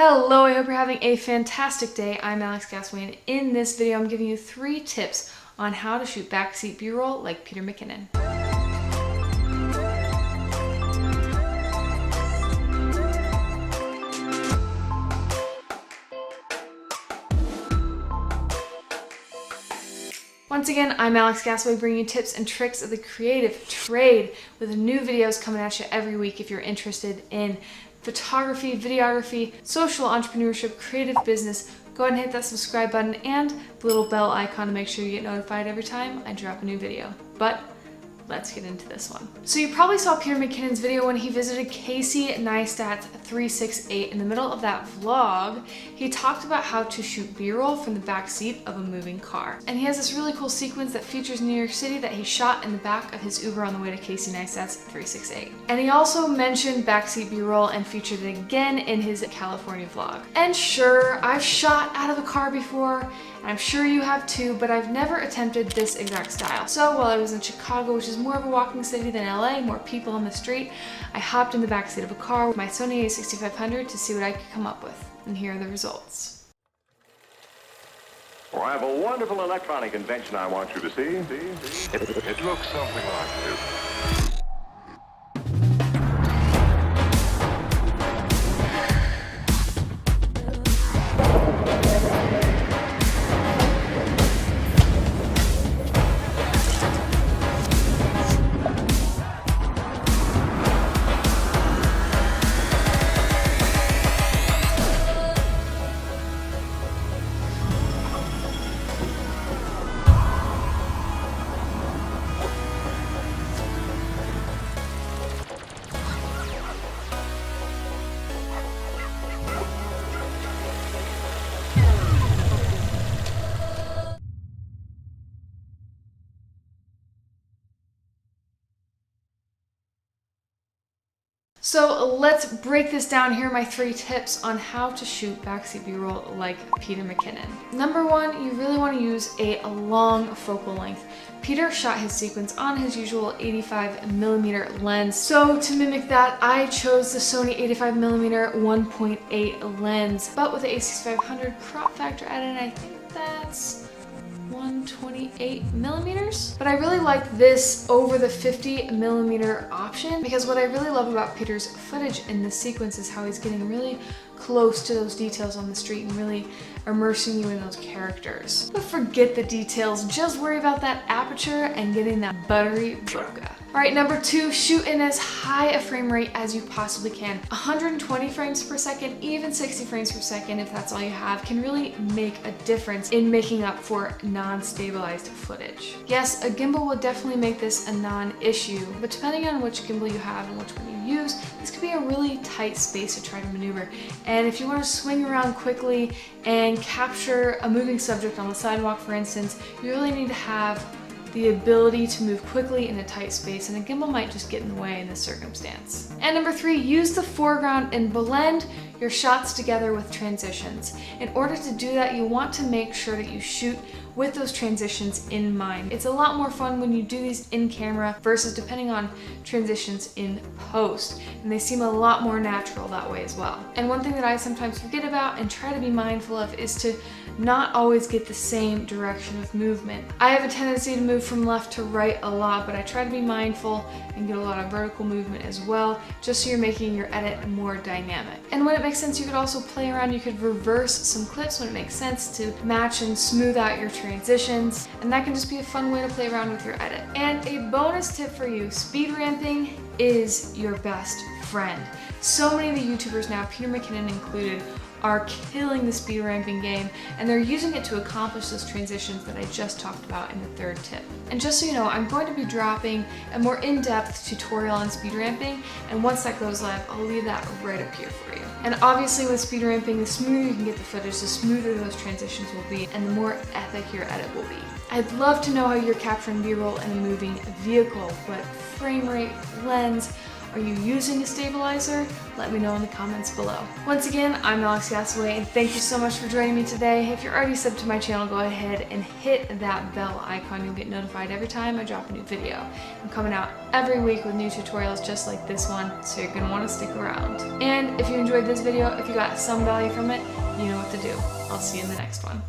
Hello, I hope you're having a fantastic day. I'm Alex Gasway, and in this video I'm giving you 3 tips on how to shoot backseat B-roll like Peter McKinnon. Once again, I'm Alex Gasway, bringing you tips and tricks of the creative trade with new videos coming at you every week if you're interested in photography, videography, social entrepreneurship, creative business. Go ahead and hit that subscribe button and the little bell icon to make sure you get notified every time I drop a new video. But let's get into this one. So you probably saw Peter McKinnon's video when he visited Casey Neistat's 368. In the middle of that vlog, he talked about how to shoot B-roll from the back seat of a moving car. And he has this really cool sequence that features New York City that he shot in the back of his Uber on the way to Casey Neistat's 368. And he also mentioned backseat B-roll and featured it again in his California vlog. And sure, I've shot out of a car before, and I'm sure you have too, but I've never attempted this exact style. So while I was in Chicago, which is more of a walking city than LA, more people on the street, I hopped in the backseat of a car with my Sony a6500 to see what I could come up with. And here are the results. Well, I have a wonderful electronic invention I want you to see. It looks something like this. So let's break this down. Here are my 3 tips on how to shoot backseat B-roll like Peter McKinnon. Number 1, you really want to use a long focal length. Peter shot his sequence on his usual 85mm lens. So to mimic that, I chose the Sony 85mm 1.8 lens, but with the a6500 crop factor added, I think that's 128mm. But I really like this over the 50mm option because what I really love about Peter's footage in this sequence is how he's getting really close to those details on the street and really immersing you in those characters. But forget the details, just worry about that aperture and getting that buttery bokeh. Alright, number 2, shoot in as high a frame rate as you possibly can. 120 frames per second, even 60 frames per second if that's all you have, can really make a difference in making up for non-stabilized footage. Yes, a gimbal will definitely make this a non-issue, but depending on which gimbal you have and which one you use, this could be a really tight space to try to maneuver. And if you want to swing around quickly and capture a moving subject on the sidewalk, for instance, you really need to have the ability to move quickly in a tight space, and a gimbal might just get in the way in this circumstance. And number 3, use the foreground and blend your shots together with transitions. In order to do that, you want to make sure that you shoot with those transitions in mind. It's a lot more fun when you do these in camera versus depending on transitions in post, and they seem a lot more natural that way as well. And one thing that I sometimes forget about and try to be mindful of is to not always get the same direction of movement. I have a tendency to move from left to right a lot, but I try to be mindful and get a lot of vertical movement as well, just so you're making your edit more dynamic. And when it makes sense, you could also play around. You could reverse some clips when it makes sense to match and smooth out your transitions, and that can just be a fun way to play around with your edit. And a bonus tip for you, speed ramping is your best friend. So many of the YouTubers now, Peter McKinnon included, are killing the speed ramping game, and they're using it to accomplish those transitions that I just talked about in the 3rd tip. And just so you know, I'm going to be dropping a more in-depth tutorial on speed ramping, and once that goes live, I'll leave that right up here for you. And obviously with speed ramping, the smoother you can get the footage, the smoother those transitions will be, and the more epic your edit will be. I'd love to know how you're capturing B-roll in a moving vehicle, but frame rate, lens, Are you using a stabilizer? Let me know in the comments below. Once again, I'm Alex Gassaway, and thank you so much for joining me today. If you're already subbed to my channel, go ahead and hit that bell icon. You'll get notified every time I drop a new video. I'm coming out every week with new tutorials just like this one, so you're gonna want to stick around. And if you enjoyed this video, if you got some value from it, you know what to do. I'll see you in the next one.